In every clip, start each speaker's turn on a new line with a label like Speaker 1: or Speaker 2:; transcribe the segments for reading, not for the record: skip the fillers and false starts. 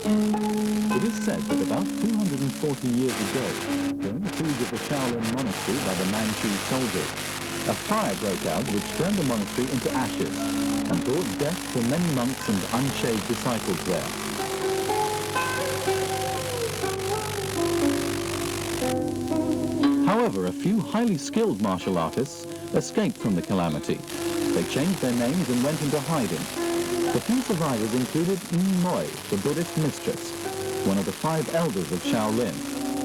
Speaker 1: It is said that about 240 years ago, during the siege of the Shaolin monastery by the Manchu soldiers, a fire broke out which turned the monastery into ashes and brought death to many monks and unshaved disciples there. However, a few highly skilled martial artists escaped from the calamity. They changed their names and went into hiding. The few survivors included Moi, the Buddhist mistress, one of the 5 elders of Shaolin,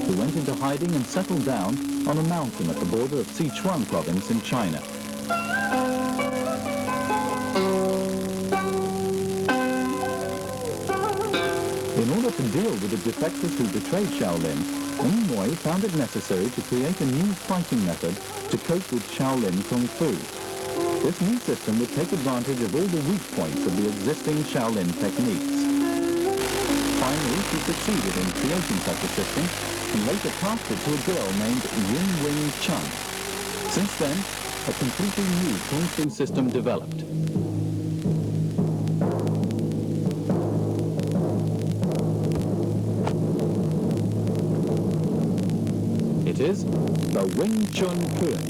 Speaker 1: who went into hiding and settled down on a mountain at the border of Sichuan province in China. In order to deal with the defectors who betrayed Shaolin, Moi found it necessary to create a new fighting method to cope with Shaolin Kung Fu. This new system would take advantage of all the weak points of the existing Shaolin techniques. Finally, she succeeded in creating such a system and later passed it to a girl named Wing Chun. Since then, a completely new Kung Fu system developed. It is the Wing Chun Kun.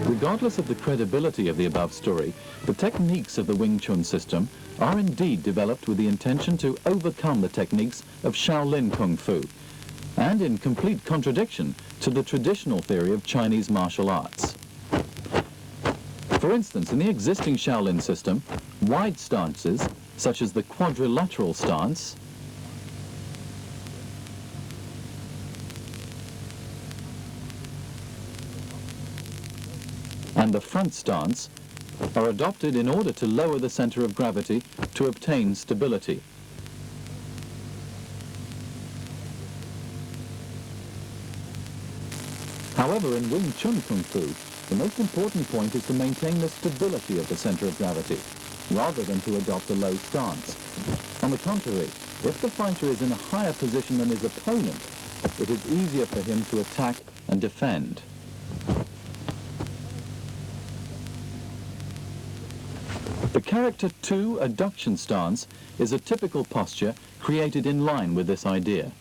Speaker 1: Regardless of the credibility of the above story, the techniques of the Wing Chun system are indeed developed with the intention to overcome the techniques of Shaolin Kung Fu, and in complete contradiction to the traditional theory of Chinese martial arts. For instance, in the existing Shaolin system, wide stances, such as the quadrilateral stance, and the front stance are adopted in order to lower the center of gravity to obtain stability. However, in Wing Chun Kung Fu, the most important point is to maintain the stability of the center of gravity, rather than to adopt a low stance. On the contrary, if the fighter is in a higher position than his opponent, it is easier for him to attack and defend. The character 2 adduction stance is a typical posture created in line with this idea.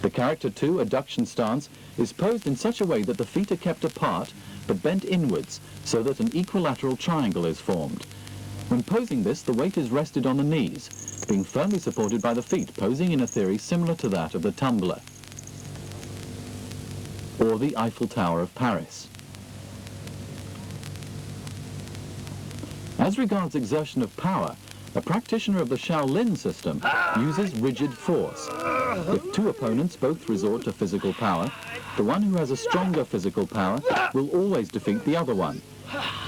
Speaker 1: The character 2 adduction stance is posed in such a way that the feet are kept apart but bent inwards so that an equilateral triangle is formed. When posing this, the weight is rested on the knees, being firmly supported by the feet, posing in a theory similar to that of the tumbler or the Eiffel Tower of Paris. As regards exertion of power, a practitioner of the Shaolin system uses rigid force. If two opponents both resort to physical power, the one who has a stronger physical power will always defeat the other one.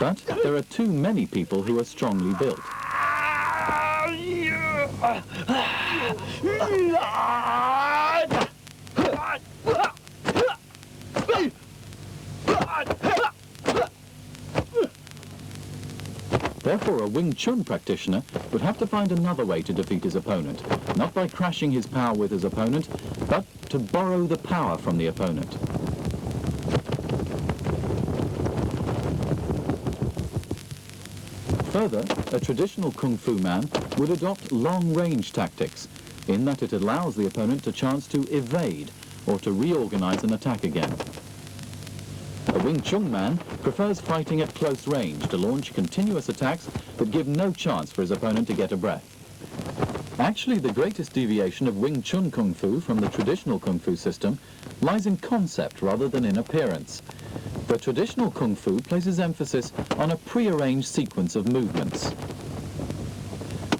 Speaker 1: But there are too many people who are strongly built. Therefore, a Wing Chun practitioner would have to find another way to defeat his opponent, not by crashing his power with his opponent, but to borrow the power from the opponent. Further, a traditional Kung Fu man would adopt long-range tactics, in that it allows the opponent a chance to evade or to reorganize an attack again. A Wing Chun man prefers fighting at close range to launch continuous attacks that give no chance for his opponent to get a breath. Actually, the greatest deviation of Wing Chun Kung Fu from the traditional Kung Fu system lies in concept rather than in appearance. The traditional Kung Fu places emphasis on a pre-arranged sequence of movements.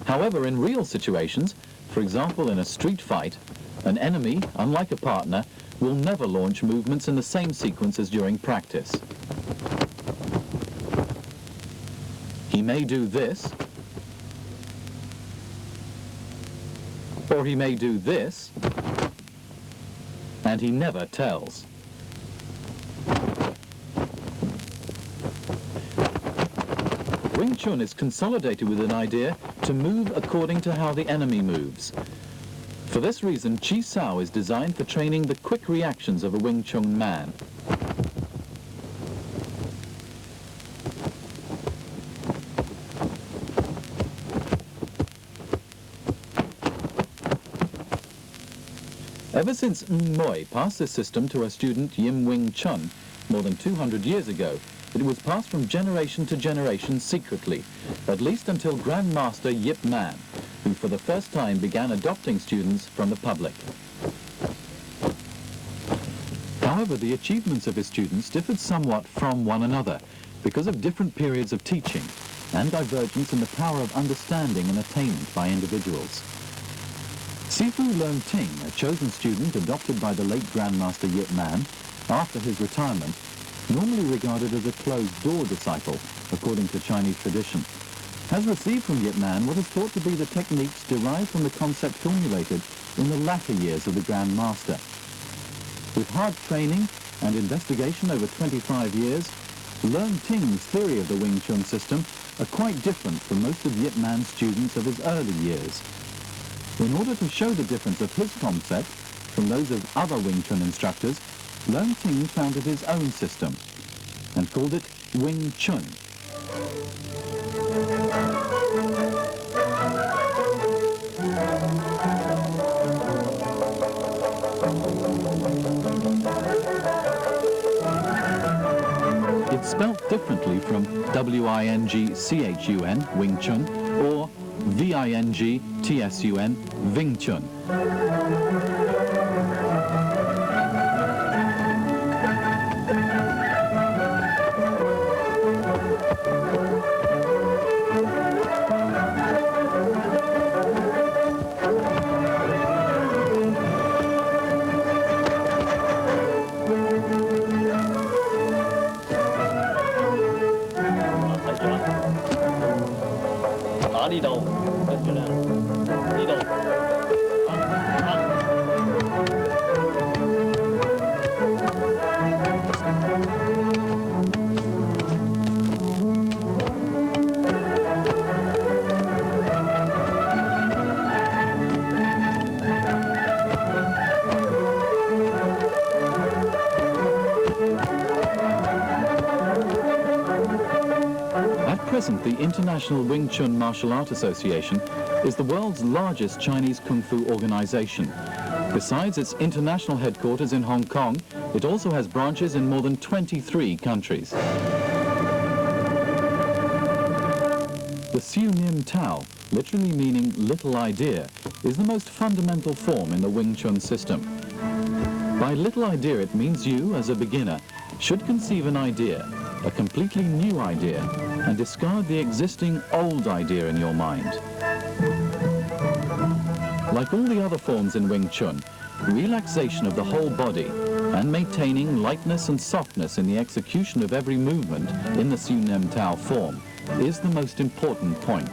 Speaker 1: However, in real situations, for example in a street fight, an enemy, unlike a partner, will never launch movements in the same sequence as during practice. He may do this, or he may do this, and he never tells. Wing Chun is consolidated with an idea to move according to how the enemy moves. For this reason, Chi Sao is designed for training the quick reactions of a Wing Chun man. Ever since Moi passed this system to her student Yim Wing Chun more than 200 years ago, it was passed from generation to generation secretly, at least until Grandmaster Yip Man, who for the first time began adopting students from the public. However, the achievements of his students differed somewhat from one another because of different periods of teaching and divergence in the power of understanding and attainment by individuals. Sifu Leung Ting, a chosen student adopted by the late Grandmaster Yip Man, after his retirement, normally regarded as a closed-door disciple, according to Chinese tradition, has received from Yip Man what is thought to be the techniques derived from the concept formulated in the latter years of the Grand Master. With hard training and investigation over 25 years, Leung Ting's theory of the Wing Chun system are quite different from most of Yip Man's students of his early years. In order to show the difference of his concept from those of other Wing Chun instructors, Leung Ting founded his own system and called it Wing Chun. It's spelt differently from W-I-N-G-C-H-U-N, Wing Chun, or V-I-N-G-T-S-U-N, Ving Chun. At present, the International Wing Chun Martial Art Association is the world's largest Chinese Kung Fu organization. Besides its international headquarters in Hong Kong, it also has branches in more than 23 countries. The Siu Nim Tao, literally meaning little idea, is the most fundamental form in the Wing Chun system. By little idea, it means you, as a beginner, should conceive an idea, a completely new idea, and discard the existing old idea in your mind. Like all the other forms in Wing Chun, relaxation of the whole body and maintaining lightness and softness in the execution of every movement in the Siu Nim Tao form is the most important point.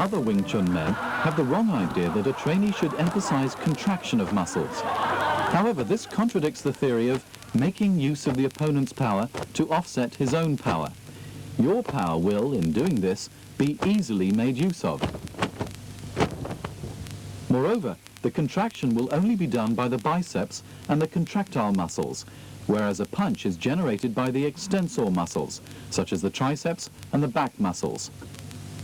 Speaker 1: other Wing Chun men have the wrong idea that a trainee should emphasize contraction of muscles. However, this contradicts the theory of making use of the opponent's power to offset his own power. Your power will, in doing this, be easily made use of. Moreover, the contraction will only be done by the biceps and the contractile muscles, whereas a punch is generated by the extensor muscles, such as the triceps and the back muscles.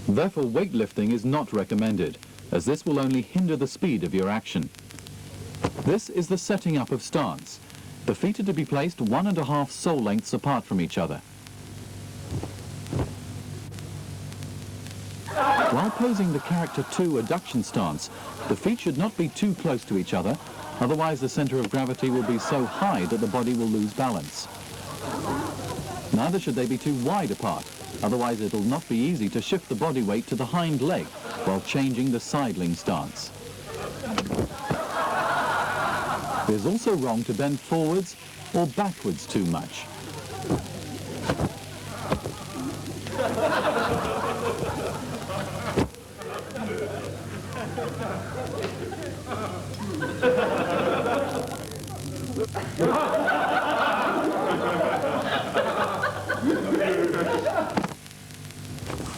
Speaker 1: Therefore, weightlifting is not recommended, as this will only hinder the speed of your action. This is the setting up of stance. The feet are to be placed 1.5 sole lengths apart from each other. While posing the character 2 adduction stance, the feet should not be too close to each other, otherwise the center of gravity will be so high that the body will lose balance. Neither should they be too wide apart, otherwise it will not be easy to shift the body weight to the hind leg while changing the sidling stance. It is also wrong to bend forwards or backwards too much.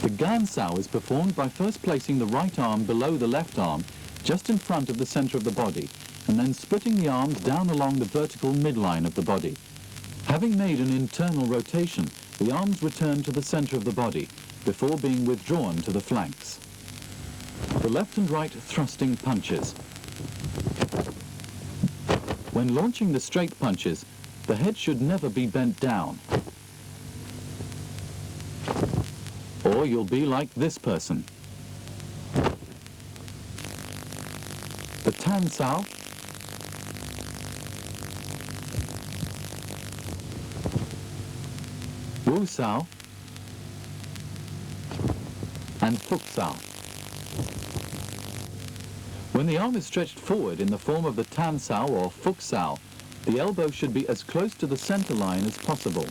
Speaker 1: The Gansao is performed by first placing the right arm below the left arm, just in front of the center of the body, and then splitting the arms down along the vertical midline of the body. Having made an internal rotation, the arms return to the center of the body, before being withdrawn to the flanks. The left and right thrusting punches. When launching the straight punches, the head should never be bent down, or you'll be like this person. The Tan Sao, Wu Sao, and Fuk Sao. When the arm is stretched forward in the form of the Tan Sao or Fuk Sao, the elbow should be as close to the center line as possible.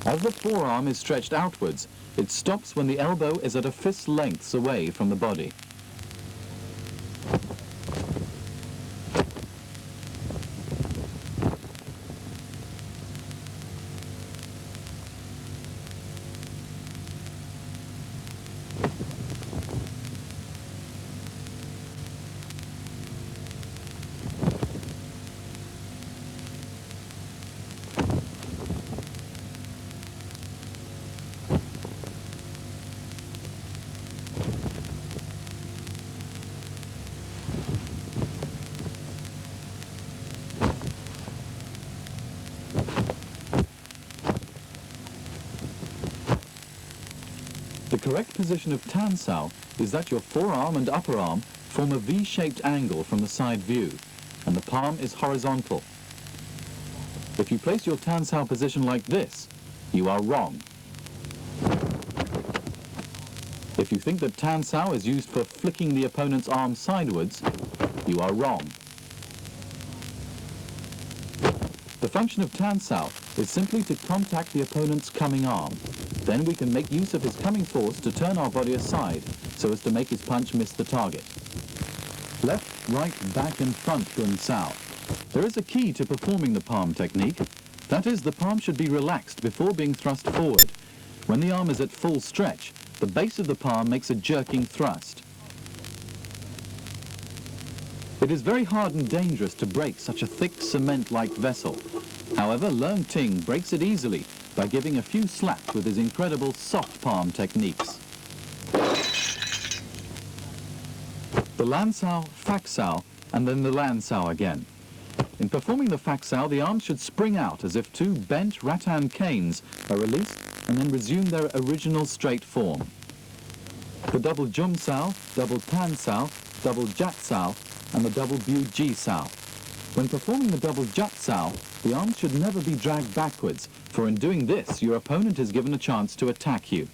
Speaker 1: As the forearm is stretched outwards, it stops when the elbow is at a fist lengths away from the body. The correct position of Tan Sao is that your forearm and upper arm form a V-shaped angle from the side view, and the palm is horizontal. If you place your Tan Sao position like this, you are wrong. If you think that Tan Sao is used for flicking the opponent's arm sidewards, you are wrong. The function of Tan Sao is simply to contact the opponent's coming arm. Then we can make use of his coming force to turn our body aside so as to make his punch miss the target. Left, right, back and front Gun Sao. There is a key to performing the palm technique. That is, the palm should be relaxed before being thrust forward. When the arm is at full stretch, the base of the palm makes a jerking thrust. It is very hard and dangerous to break such a thick cement-like vessel. However, Leung Ting breaks it easily by giving a few slaps with his incredible soft palm techniques. The Lan Sao, Fak Sao, and then the Lan Sao again. In performing the Fak Sao, the arms should spring out as if two bent rattan canes are released and then resume their original straight form. The double Jum Sao, double Tan Sao, double Jat Sao, and the double Bu Ji Sao. When performing the double Jat Sao, the arms should never be dragged backwards, for in doing this, your opponent is given a chance to attack you.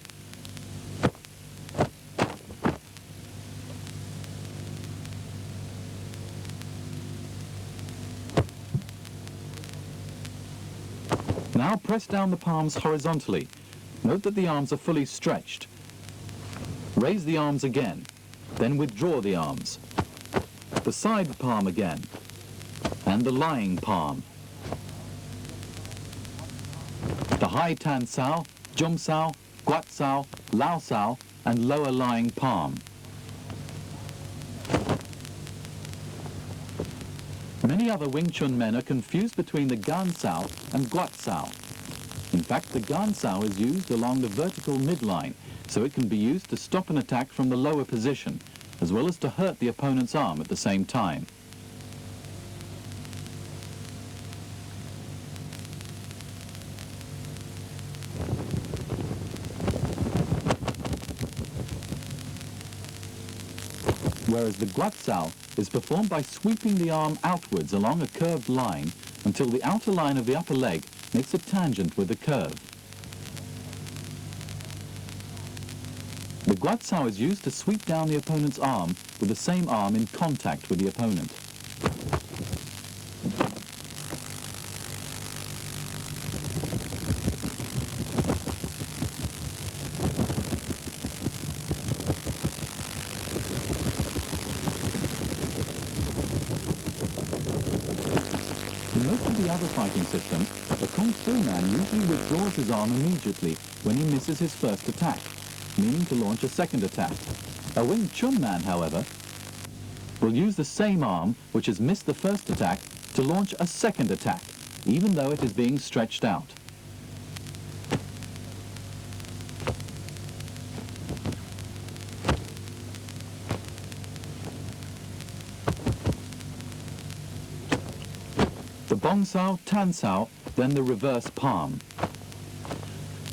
Speaker 1: Now press down the palms horizontally. Note that the arms are fully stretched. Raise the arms again, then withdraw the arms. The side palm again, and the lying palm. The high tan sao, jum sao, guat sao, lao sao, and lower lying palm. Many other Wing Chun men are confused between the gan sao and guat sao. In fact, the gan sao is used along the vertical midline, so it can be used to stop an attack from the lower position, as well as to hurt the opponent's arm at the same time. Whereas the guat sao is performed by sweeping the arm outwards along a curved line until the outer line of the upper leg makes a tangent with the curve. The guat sao is used to sweep down the opponent's arm with the same arm in contact with the opponent. In most of the other fighting systems, a Kung Fu man usually withdraws his arm immediately when he misses his first attack, meaning to launch a second attack. A Wing Chun man, however, will use the same arm, which has missed the first attack, to launch a second attack, even though it is being stretched out. The bong sao, tan sao, then the reverse palm.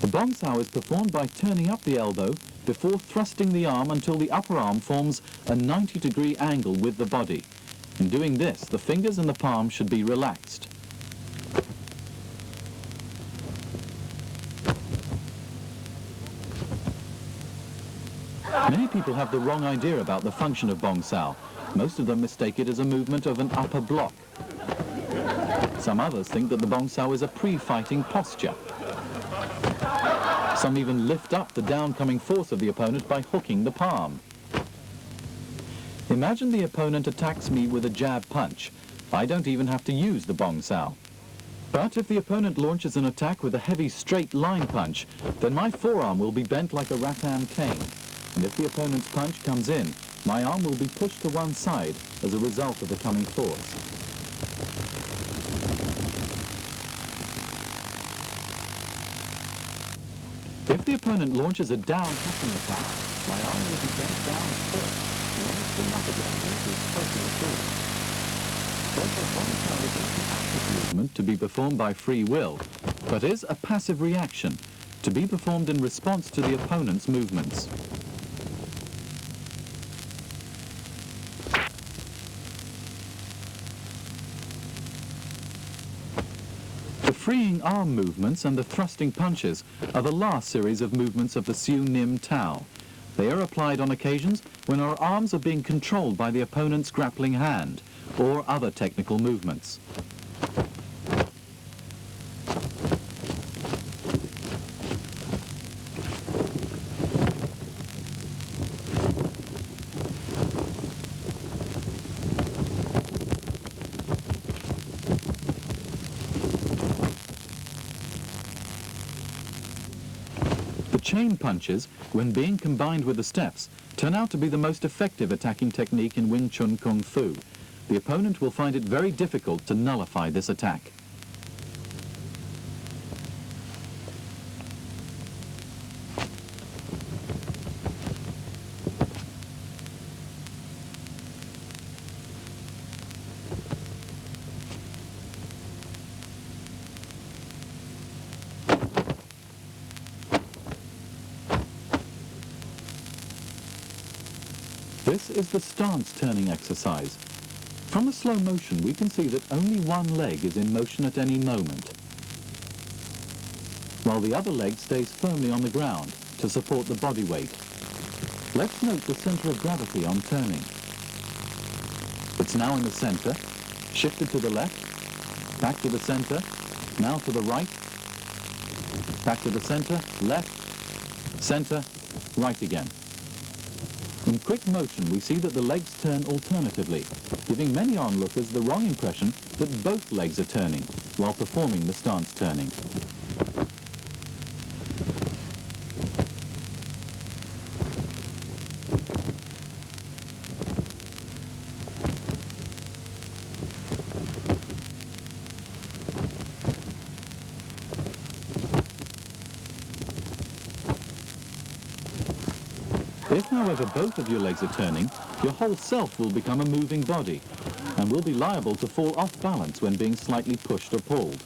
Speaker 1: The bong sao is performed by turning up the elbow before thrusting the arm until the upper arm forms a 90-degree angle with the body. In doing this, the fingers and the palm should be relaxed. Many people have the wrong idea about the function of bong sao. Most of them mistake it as a movement of an upper block. Some others think that the bong sao is a pre-fighting posture. Some even lift up the downcoming force of the opponent by hooking the palm. Imagine the opponent attacks me with a jab punch. I don't even have to use the bong sao. But if the opponent launches an attack with a heavy straight line punch, then my forearm will be bent like a rattan cane. And if the opponent's punch comes in, my arm will be pushed to one side as a result of the coming force. If the opponent launches a down-hooking attack, my arm will be bent down first, and up again to close to the floor. Therefore, bong sao is not an active movement to be performed by free will, but is a passive reaction to be performed in response to the opponent's movements. The freeing arm movements and the thrusting punches are the last series of movements of the Siu Nim Tao. They are applied on occasions when our arms are being controlled by the opponent's grappling hand or other technical movements. Chain punches, when being combined with the steps, turn out to be the most effective attacking technique in Wing Chun Kung Fu. The opponent will find it very difficult to nullify this attack. This is the stance turning exercise. From the slow motion, we can see that only one leg is in motion at any moment, while the other leg stays firmly on the ground to support the body weight. Let's note the center of gravity on turning. It's now in the center, shifted to the left, back to the center, now to the right, back to the center, left, center, right again. In quick motion, we see that the legs turn alternatively, giving many onlookers the wrong impression that both legs are turning while performing the stance turning. If, however, both of your legs are turning, your whole self will become a moving body and will be liable to fall off balance when being slightly pushed or pulled.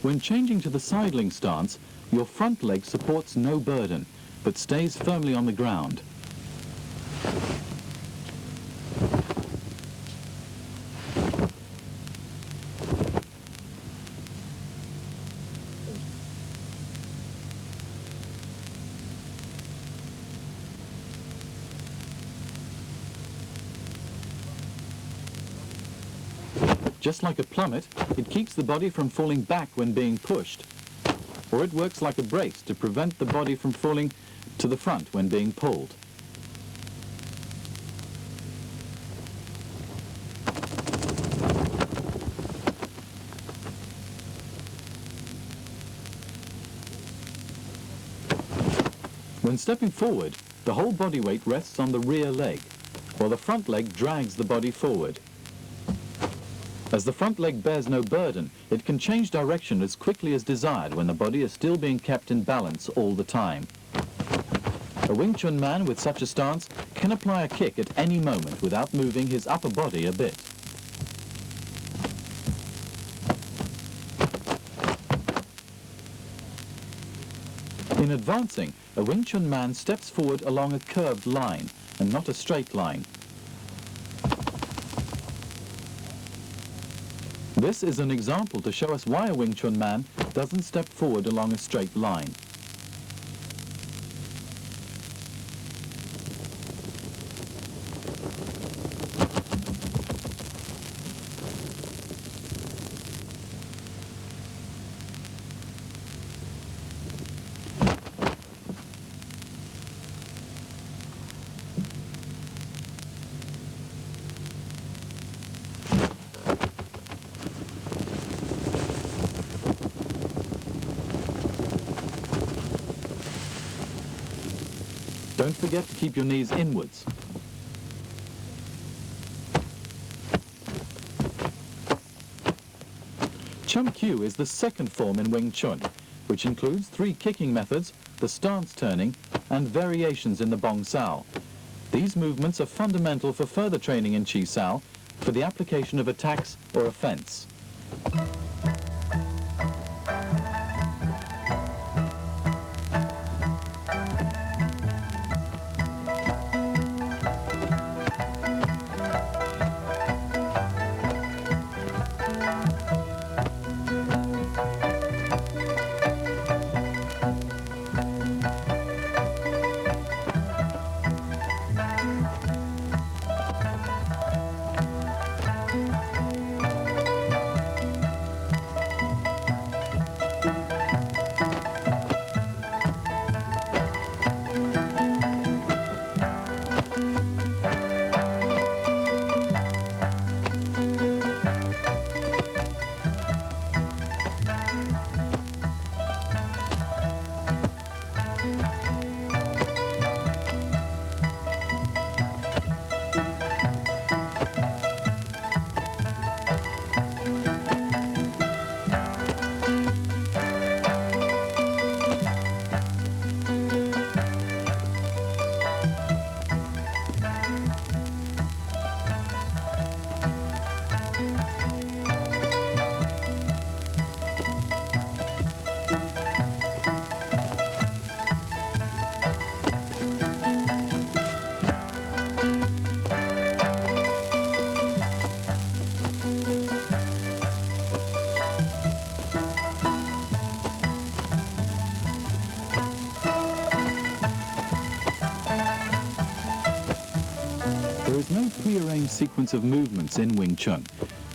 Speaker 1: When changing to the sidling stance, your front leg supports no burden, but stays firmly on the ground. Just like a plummet, it keeps the body from falling back when being pushed, or it works like a brace to prevent the body from falling to the front when being pulled. When stepping forward, the whole body weight rests on the rear leg, while the front leg drags the body forward. As the front leg bears no burden, it can change direction as quickly as desired when the body is still being kept in balance all the time. A Wing Chun man with such a stance can apply a kick at any moment without moving his upper body a bit. In advancing, a Wing Chun man steps forward along a curved line and not a straight line. This is an example to show us why a Wing Chun man doesn't step forward along a straight line. Don't forget to keep your knees inwards. Chum Kiu is the second form in Wing Chun, which includes 3 kicking methods, the stance turning, and variations in the Bong Sao. These movements are fundamental for further training in Chi Sao for the application of attacks or offense. There is no prearranged sequence of movements in Wing Chun.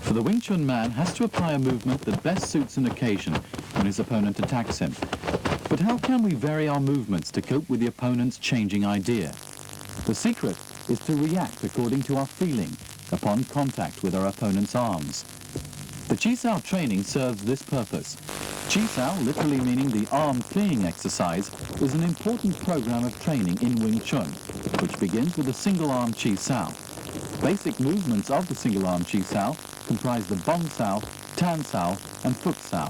Speaker 1: For the Wing Chun man has to apply a movement that best suits an occasion when his opponent attacks him. But how can we vary our movements to cope with the opponent's changing idea? The secret is to react according to our feeling upon contact with our opponent's arms. The Chi Sao training serves this purpose. Chi Sao, literally meaning the arm fleeing exercise, is an important program of training in Wing Chun, which begins with a single arm Chi Sao. Basic movements of the single arm Chi Sao comprise the Bong Sao, Tan Sao, and Foot Sao.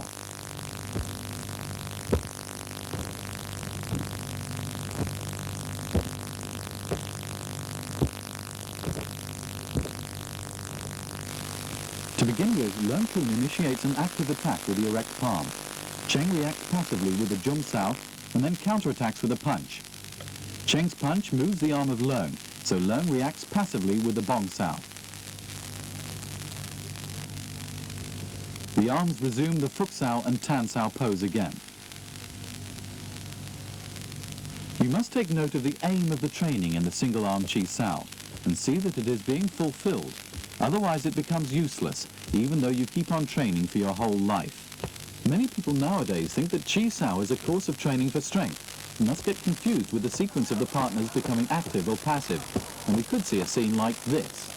Speaker 1: To begin with, Leung initiates an active attack with the erect palm. Cheng reacts passively with the Jum Sao and then counterattacks with a punch. Cheng's punch moves the arm of Leung, so Leung reacts passively with the Bong Sao. The arms resume the Foot Sao and Tan Sao pose again. You must take note of the aim of the training in the single arm Chi Sao and see that it is being fulfilled. Otherwise it becomes useless, even though you keep on training for your whole life. Many people nowadays think that Chi Sao is a course of training for strength, and must get confused with the sequence of the partners becoming active or passive, and we could see a scene like this.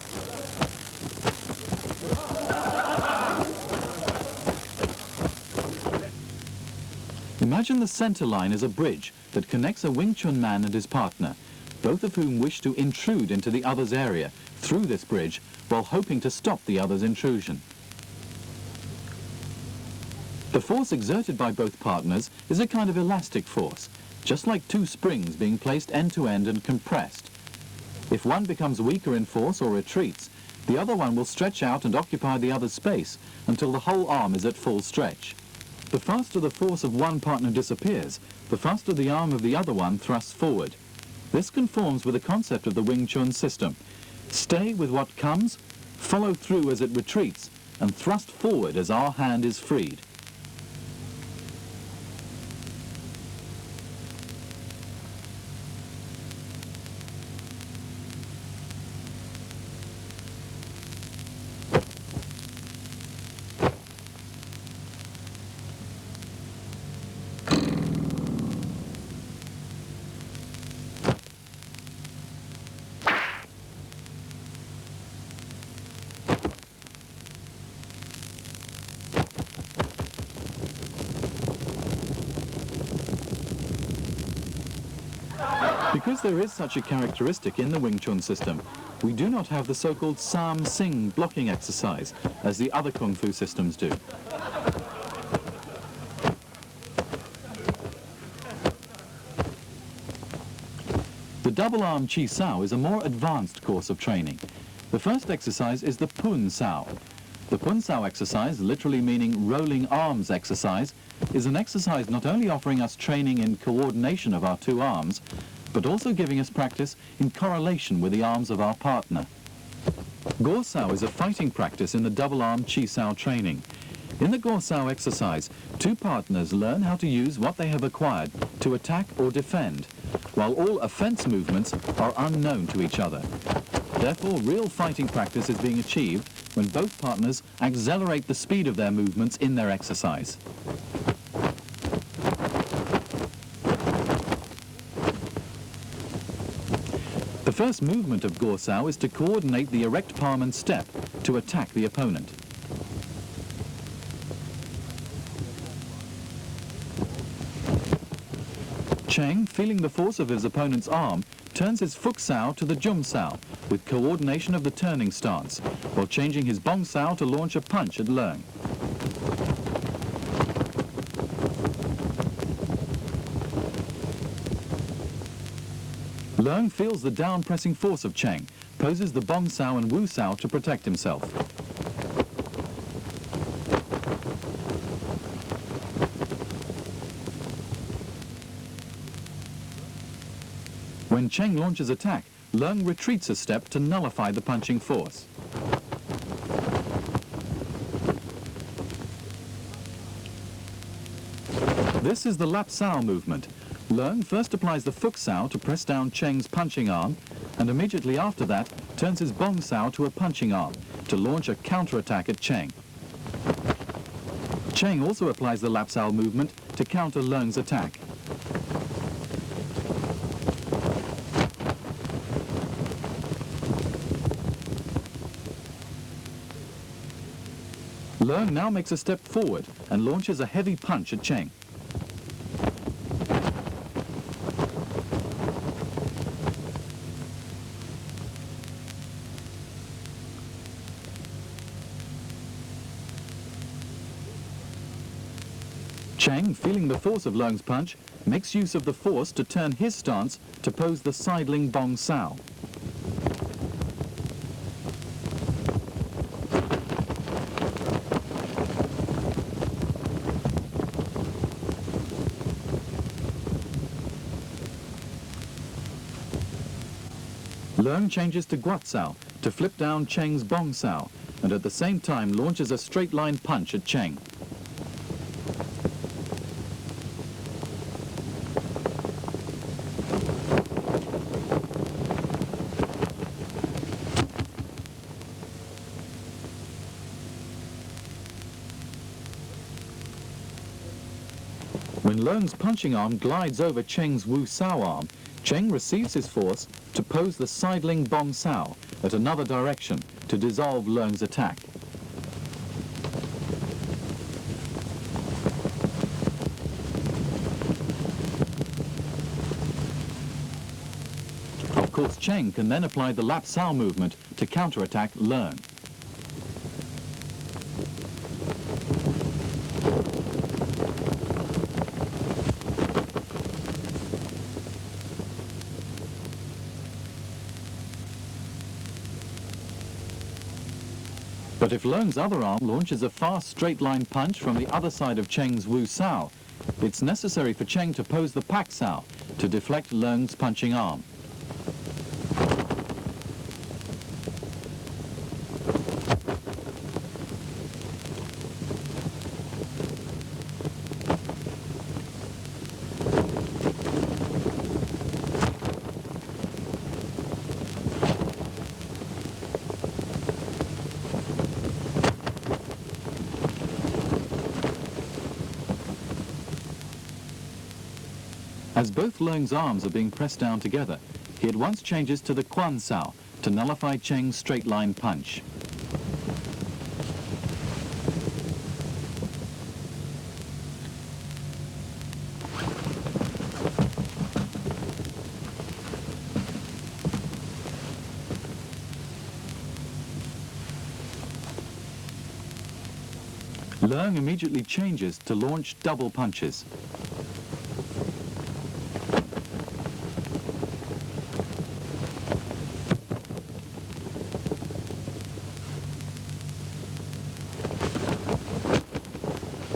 Speaker 1: Imagine the center line as a bridge that connects a Wing Chun man and his partner, both of whom wish to intrude into the other's area through this bridge while hoping to stop the other's intrusion. The force exerted by both partners is a kind of elastic force, just like two springs being placed end to end and compressed. If one becomes weaker in force or retreats, the other one will stretch out and occupy the other's space until the whole arm is at full stretch. The faster the force of one partner disappears, the faster the arm of the other one thrusts forward. This conforms with the concept of the Wing Chun system. Stay with what comes, follow through as it retreats, and thrust forward as our hand is freed. Because there is such a characteristic in the Wing Chun system, we do not have the so-called Sam-Sing blocking exercise, as the other Kung Fu systems do. The double-arm Chi Sao is a more advanced course of training. The first exercise is the Pun Sao. The Pun Sao exercise, literally meaning rolling arms exercise, is an exercise not only offering us training in coordination of our two arms, but also giving us practice in correlation with the arms of our partner. Gor Sao is a fighting practice in the double-arm Chi Sao training. In the Gor Sao exercise, two partners learn how to use what they have acquired to attack or defend, while all offense movements are unknown to each other. Therefore, real fighting practice is being achieved when both partners accelerate the speed of their movements in their exercise. The first movement of Gor Sao is to coordinate the erect palm and step to attack the opponent. Cheng, feeling the force of his opponent's arm, turns his Foot Sao to the Jum Sao with coordination of the turning stance, while changing his Bong Sao to launch a punch at Leung. Leung feels the down-pressing force of Cheng, poses the Bong Sao and Wu Sao to protect himself. When Cheng launches attack, Leung retreats a step to nullify the punching force. This is the Lap Sao movement. Leung first applies the Foot Sao to press down Cheng's punching arm, and immediately after that turns his bong sao to a punching arm to launch a counterattack at Cheng. Cheng also applies the lap sao movement to counter Leung's attack. Leung now makes a step forward and launches a heavy punch at Cheng. Cheng, feeling the force of Leung's punch, makes use of the force to turn his stance to pose the sidling bong sao. Leung changes to guat sao to flip down Cheng's bong sao, and at the same time launches a straight line punch at Cheng. When Leung's punching arm glides over Cheng's wu sao arm, Cheng receives his force to pose the sidling bong sao at another direction to dissolve Leung's attack. Of course, Cheng can then apply the lap sao movement to counterattack Leung. But if Leung's other arm launches a fast straight-line punch from the other side of Cheng's wu sao, it's necessary for Cheng to pose the pak sao to deflect Leung's punching arm. As both Leung's arms are being pressed down together, he at once changes to the quan sao to nullify Cheng's straight-line punch. Leung immediately changes to launch double punches.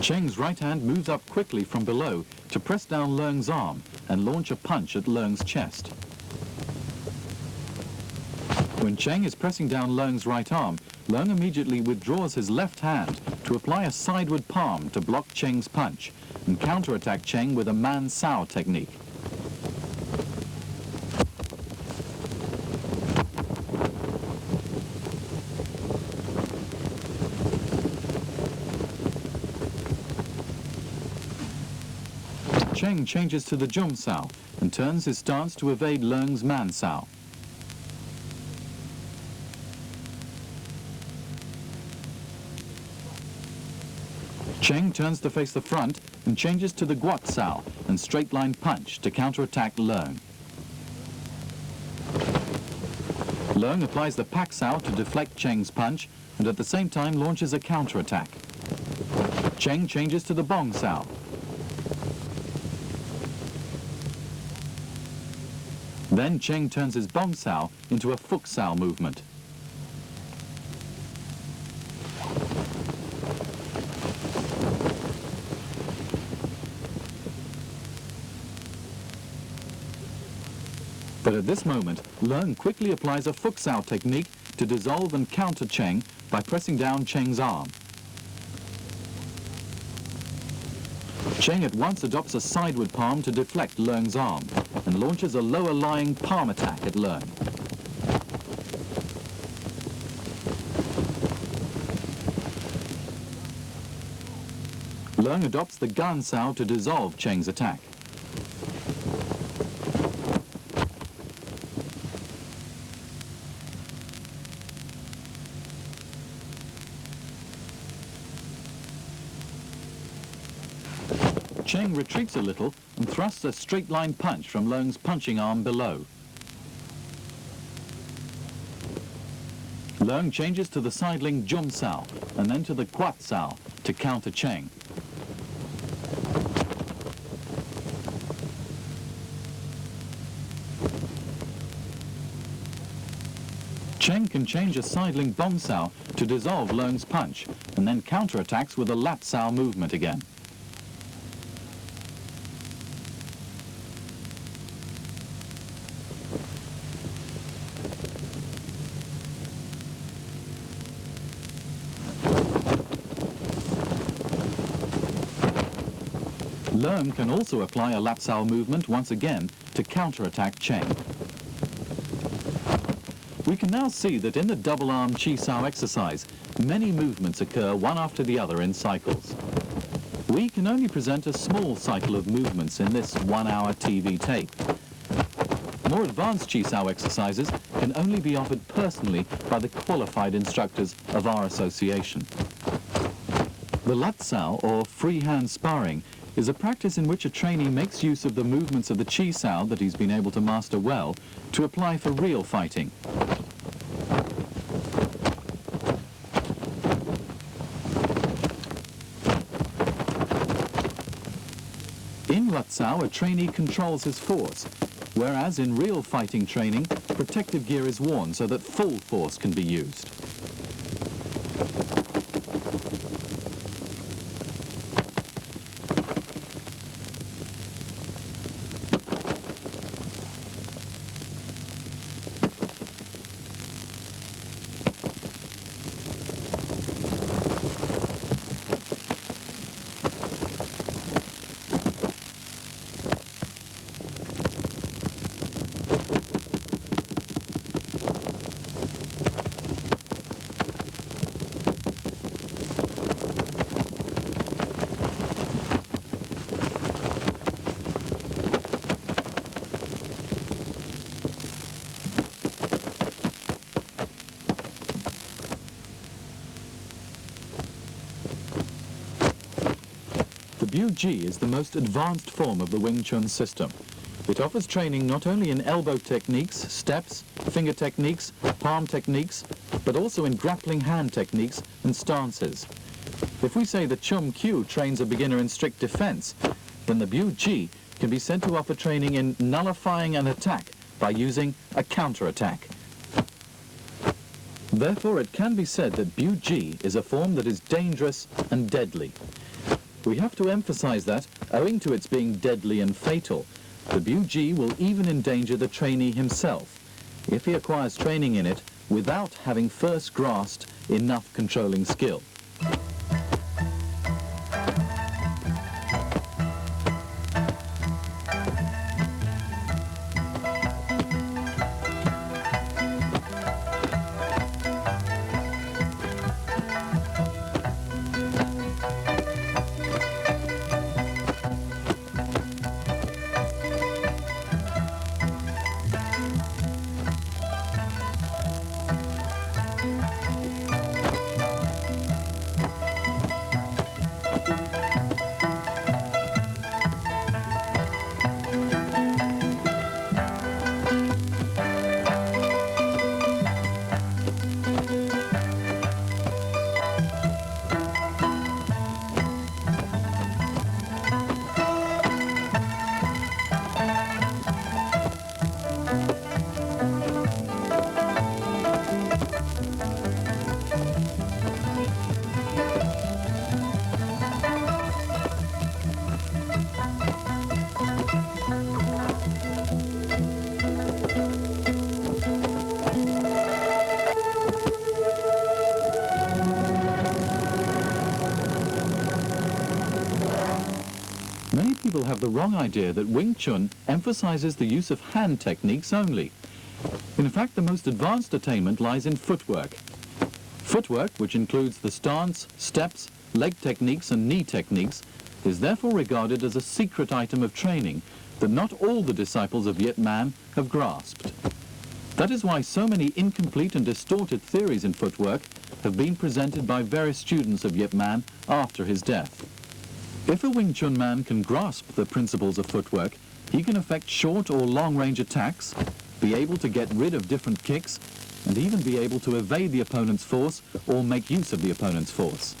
Speaker 1: Cheng's right hand moves up quickly from below to press down Leung's arm and launch a punch at Leung's chest. When Cheng is pressing down Leung's right arm, Leung immediately withdraws his left hand to apply a sideward palm to block Cheng's punch and counterattack Cheng with a man sao technique. Cheng changes to the jung sao and turns his stance to evade Leung's man sao. Cheng turns to face the front and changes to the guat sao and straight line punch to counterattack Leung. Leung applies the pak sao to deflect Cheng's punch and at the same time launches a counterattack. Cheng changes to the bong sao. Then Cheng turns his bong sao into a fuk sao movement. But at this moment, Leung quickly applies a fuk sao technique to dissolve and counter Cheng by pressing down Cheng's arm. Cheng at once adopts a sideward palm to deflect Leung's arm and launches a lower-lying palm attack at Leung. Leung adopts the gan sao to dissolve Cheng's attack. Cheng retreats a little and thrusts a straight-line punch from Leung's punching arm below. Leung changes to the sidling jum sao and then to the quat sao to counter Cheng. Cheng can change a sidling bong sao to dissolve Leung's punch and then counterattacks with a lat sao movement again. Leung can also apply a lat sao movement once again to counterattack Cheng. We can now see that in the double arm chi sao exercise, many movements occur one after the other in cycles. We can only present a small cycle of movements in this 1-hour TV tape. More advanced chi sao exercises can only be offered personally by the qualified instructors of our association. The lat sao, or freehand sparring, is a practice in which a trainee makes use of the movements of the chi sao that he's been able to master well to apply for real fighting. In lat sao, a trainee controls his force, whereas in real fighting training, protective gear is worn so that full force can be used. The Bu Ji is the most advanced form of the Wing Chun system. It offers training not only in elbow techniques, steps, finger techniques, palm techniques, but also in grappling hand techniques and stances. If we say the Chum Kyu trains a beginner in strict defense, then the Bu Ji can be said to offer training in nullifying an attack by using a counterattack. Therefore, it can be said that Bu Ji is a form that is dangerous and deadly. We have to emphasize that, owing to its being deadly and fatal, the Bu Ji will even endanger the trainee himself if he acquires training in it without having first grasped enough controlling skill. Many people have the wrong idea that Wing Chun emphasizes the use of hand techniques only. In fact, the most advanced attainment lies in footwork. Footwork, which includes the stance, steps, leg techniques and knee techniques is therefore regarded as a secret item of training that not all the disciples of Yip Man have grasped. That is why so many incomplete and distorted theories in footwork have been presented by various students of Yip Man after his death. If a Wing Chun man can grasp the principles of footwork, he can effect short or long-range attacks, be able to get rid of different kicks, and even be able to evade the opponent's force or make use of the opponent's force.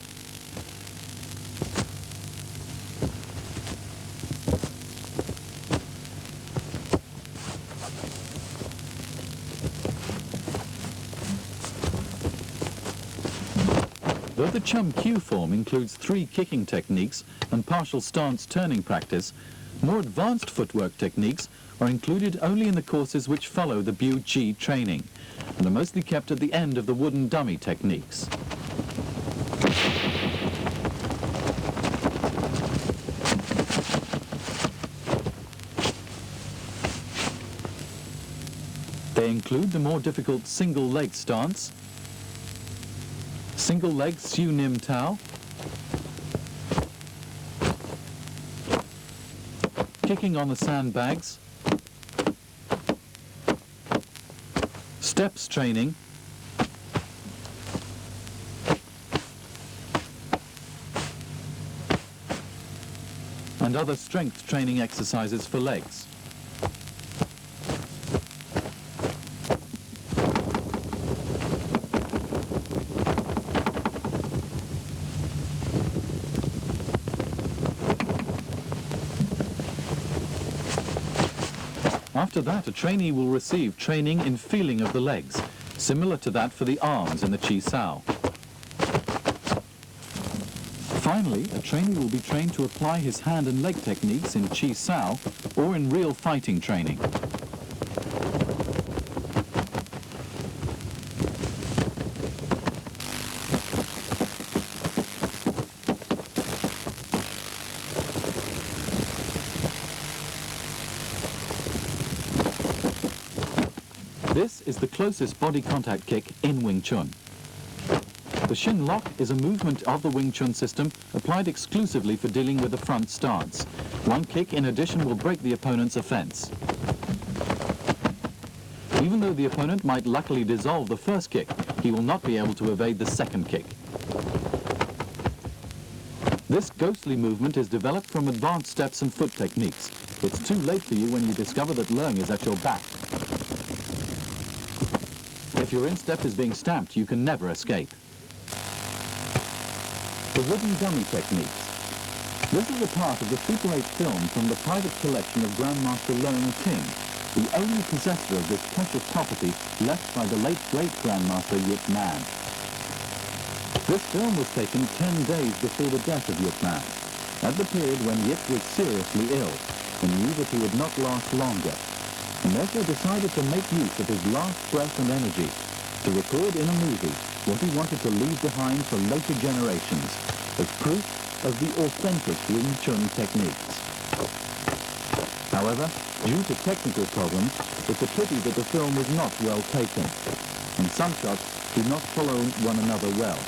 Speaker 1: Though the Chum Q form includes 3 kicking techniques and partial stance turning practice, more advanced footwork techniques are included only in the courses which follow the Bu Chi training and are mostly kept at the end of the wooden dummy techniques. They include the more difficult single leg stance, single leg Siu Nim Tao, kicking on the sandbags, steps training, and other strength training exercises for legs. After that, a trainee will receive training in feeling of the legs, similar to that for the arms in the Chi Sao. Finally, a trainee will be trained to apply his hand and leg techniques in Chi Sao or in real fighting training. This is the closest body contact kick in Wing Chun. The Shin Lock is a movement of the Wing Chun system applied exclusively for dealing with the front stance. One kick in addition will break the opponent's offense. Even though the opponent might luckily dissolve the first kick, he will not be able to evade the second kick. This ghostly movement is developed from advanced steps and foot techniques. It's too late for you when you discover that Leung is at your back. If your instep is being stamped, you can never escape. The wooden dummy techniques. This is a part of the Super 8 film from the private collection of Grandmaster Leung Ting, the only possessor of this precious property left by the late great Grandmaster Yip Man. This film was taken 10 days before the death of Yip Man, at the period when Yip was seriously ill and knew that he would not last longer, and therefore decided to make use of his last breath and energy to record in a movie what he wanted to leave behind for later generations as proof of the authentic Wing Chun techniques. However, due to technical problems, it's a pity that the film was not well taken, and some shots do not follow one another well.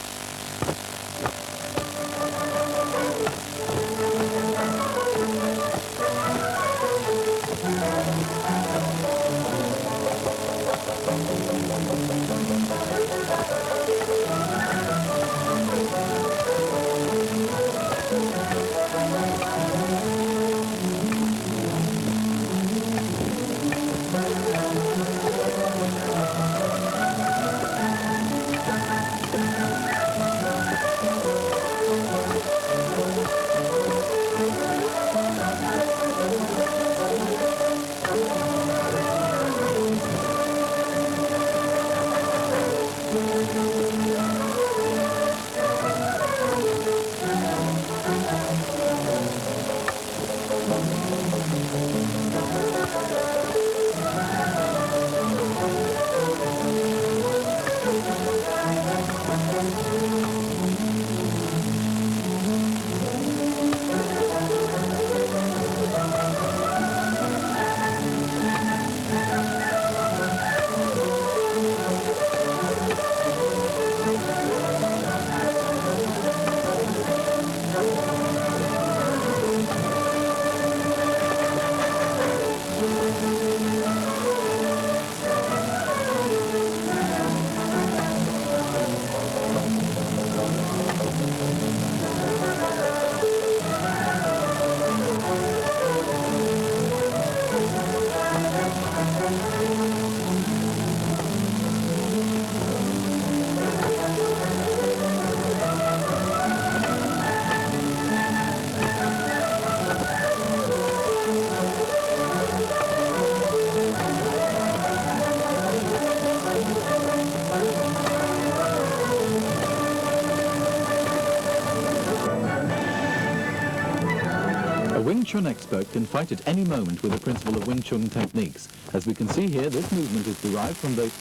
Speaker 1: Wing Chun expert can fight at any moment with the principle of Wing Chun techniques. As we can see here, this movement is derived from the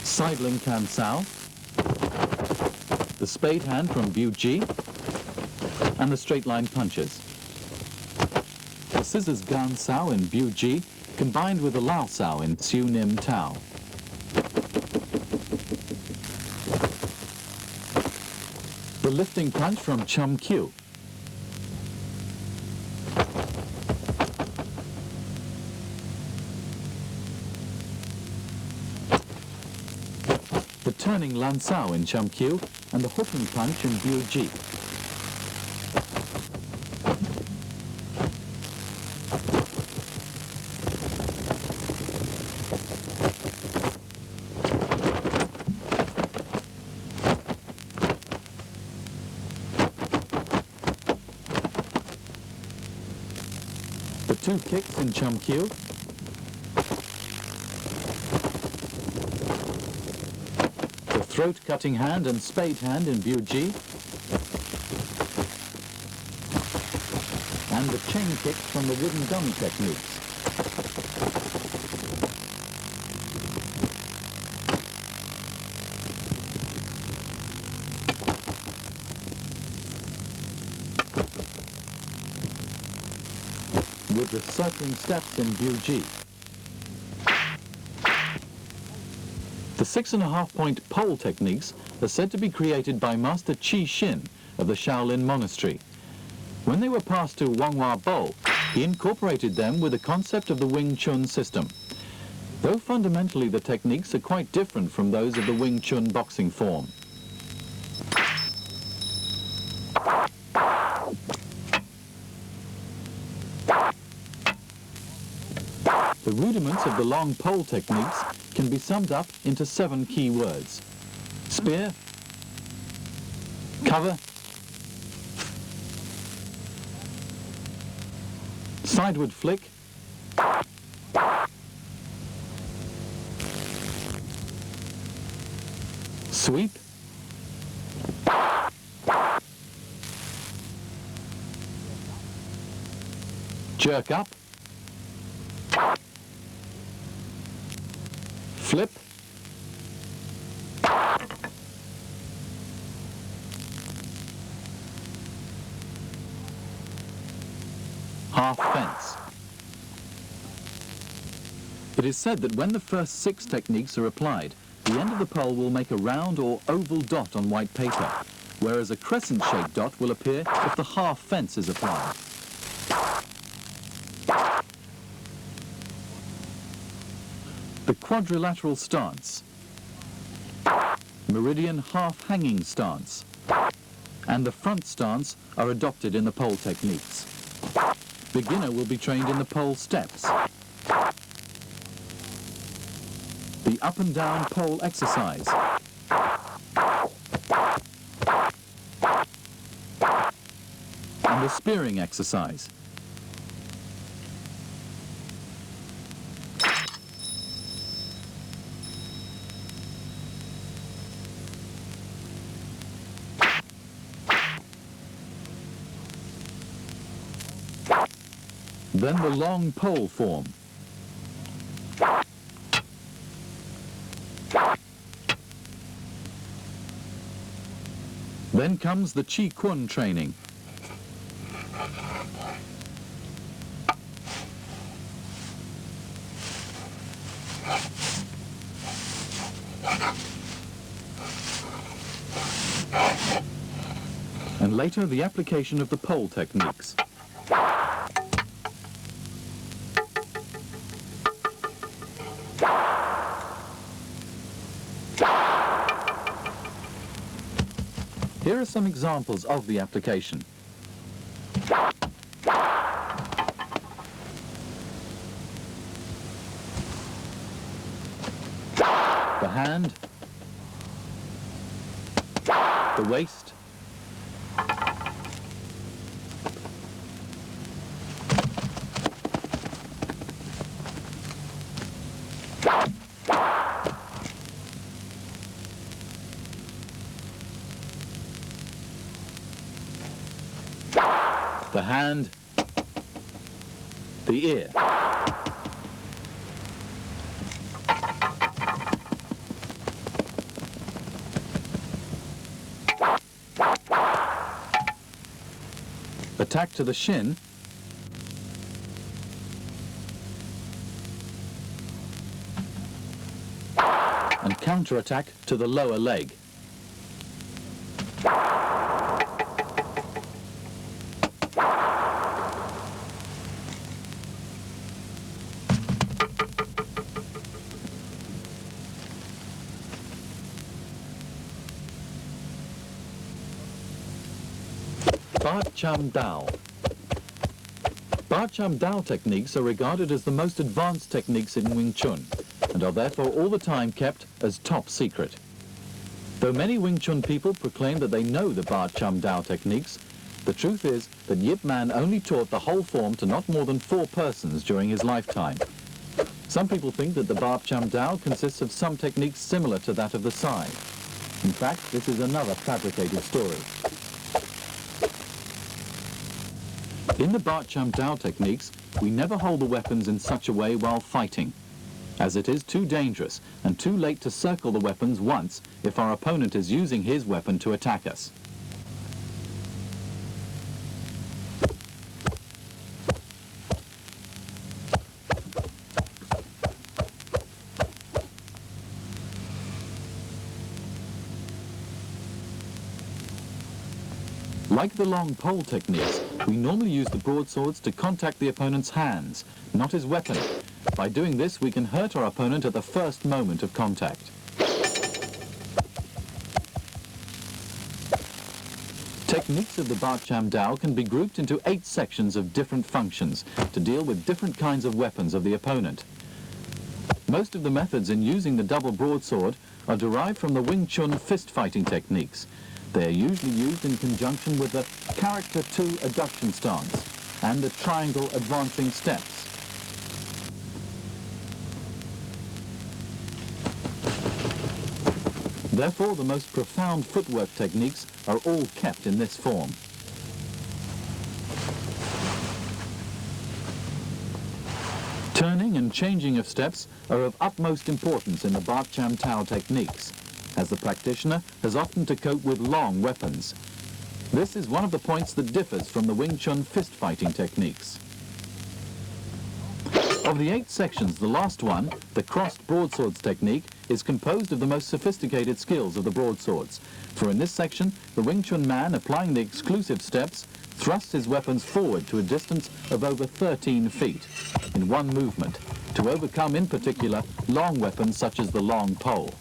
Speaker 1: Sideling Kan Sao, the spade hand from Biu Ji, and the straight line punches. The scissors Gan Sao in Biu Ji combined with the Lao Sao in Siu Nim Tao. The lifting punch from Chum Kyu. The turning Lan Sao in Chum Kyu and the hooking punch in Biu Ji. The two kicks in Chum Kyu. The throat-cutting hand and spade hand in Biu Ji. And the chain kicks from the wooden dummy techniques. With the circling steps in Biu Ji. The 6.5-point pole techniques are said to be created by Master Qi Xin of the Shaolin Monastery. When they were passed to Wang Hua Bo, he incorporated them with the concept of the Wing Chun system. Though fundamentally the techniques are quite different from those of the Wing Chun boxing form. The rudiments of the long pole techniques can be summed up into 7 key words: spear, cover, sideward flick, sweep, jerk up, flip, half fence. It is said that when the first 6 techniques are applied, the end of the pole will make a round or oval dot on white paper, whereas a crescent-shaped dot will appear if the half fence is applied. The quadrilateral stance, meridian half-hanging stance, and the front stance are adopted in the pole techniques. Beginner will be trained in the pole steps, the up and down pole exercise, and the spearing exercise. Then the long pole form. Then comes the Chi Kun training. And later the application of the pole techniques. Here are some examples of the application. The hand, the waist, the hand, the ear. Attack to the shin. And counter-attack to the lower leg. Ba Cham Dao. Ba Cham Dao techniques are regarded as the most advanced techniques in Wing Chun and are therefore all the time kept as top secret. Though many Wing Chun people proclaim that they know the Ba Cham Dao techniques, the truth is that Yip Man only taught the whole form to not more than 4 persons during his lifetime. Some people think that the Ba Cham Dao consists of some techniques similar to that of the Sai. In fact, this is another fabricated story. In the Ba Cham Dao techniques, we never hold the weapons in such a way while fighting, as it is too dangerous and too late to circle the weapons once if our opponent is using his weapon to attack us. Like the long pole techniques, we normally use the broadswords to contact the opponent's hands, not his weapon. By doing this, we can hurt our opponent at the first moment of contact. Techniques of the Ba Cham Dao can be grouped into 8 sections of different functions to deal with different kinds of weapons of the opponent. Most of the methods in using the double broadsword are derived from the Wing Chun fist fighting techniques. They are usually used in conjunction with the character 2 adduction stance and the triangle advancing steps. Therefore, the most profound footwork techniques are all kept in this form. Turning and changing of steps are of utmost importance in the Ba Cham Dao techniques, as the practitioner has often to cope with long weapons. This is one of the points that differs from the Wing Chun fist-fighting techniques. Of the 8 sections, the last one, the crossed broadswords technique, is composed of the most sophisticated skills of the broadswords. For in this section, the Wing Chun man, applying the exclusive steps, thrusts his weapons forward to a distance of over 13 feet in one movement, to overcome in particular long weapons such as the long pole.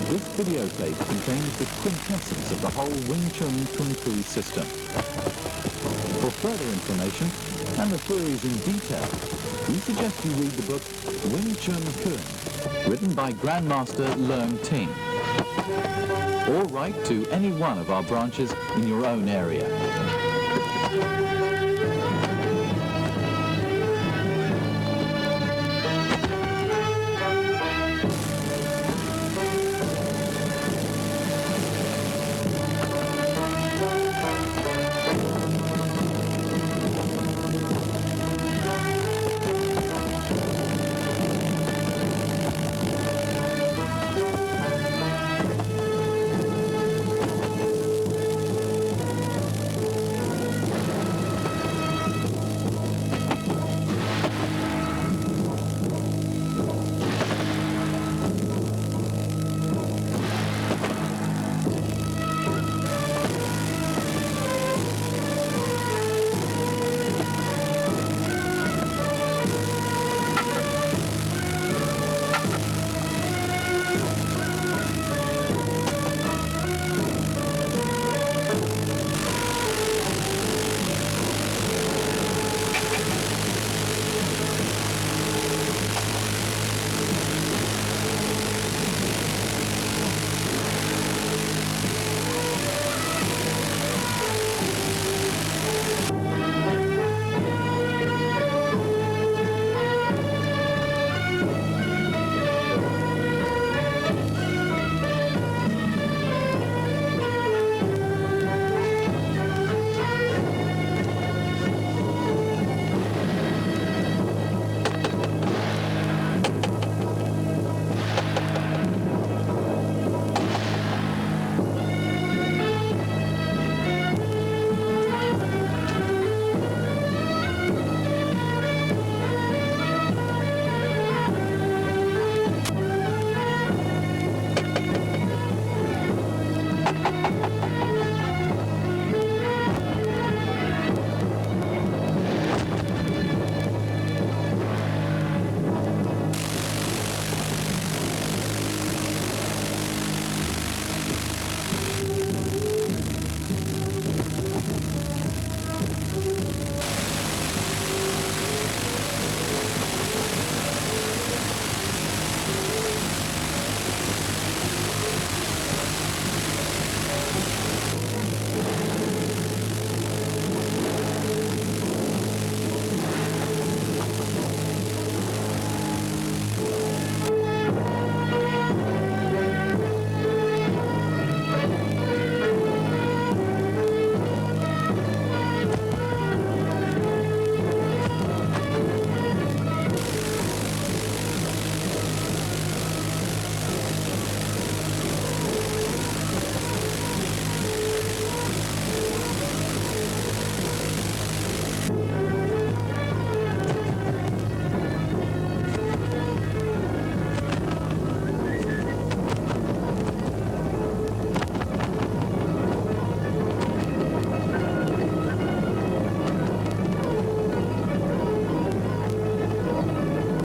Speaker 1: This videotape contains the quintessence of the whole Wing Chun Kung Fu system. For further information and the theories in detail, we suggest you read the book Wing Chun Kung, written by Grandmaster Leung Ting. Or write to any one of our branches in your own area.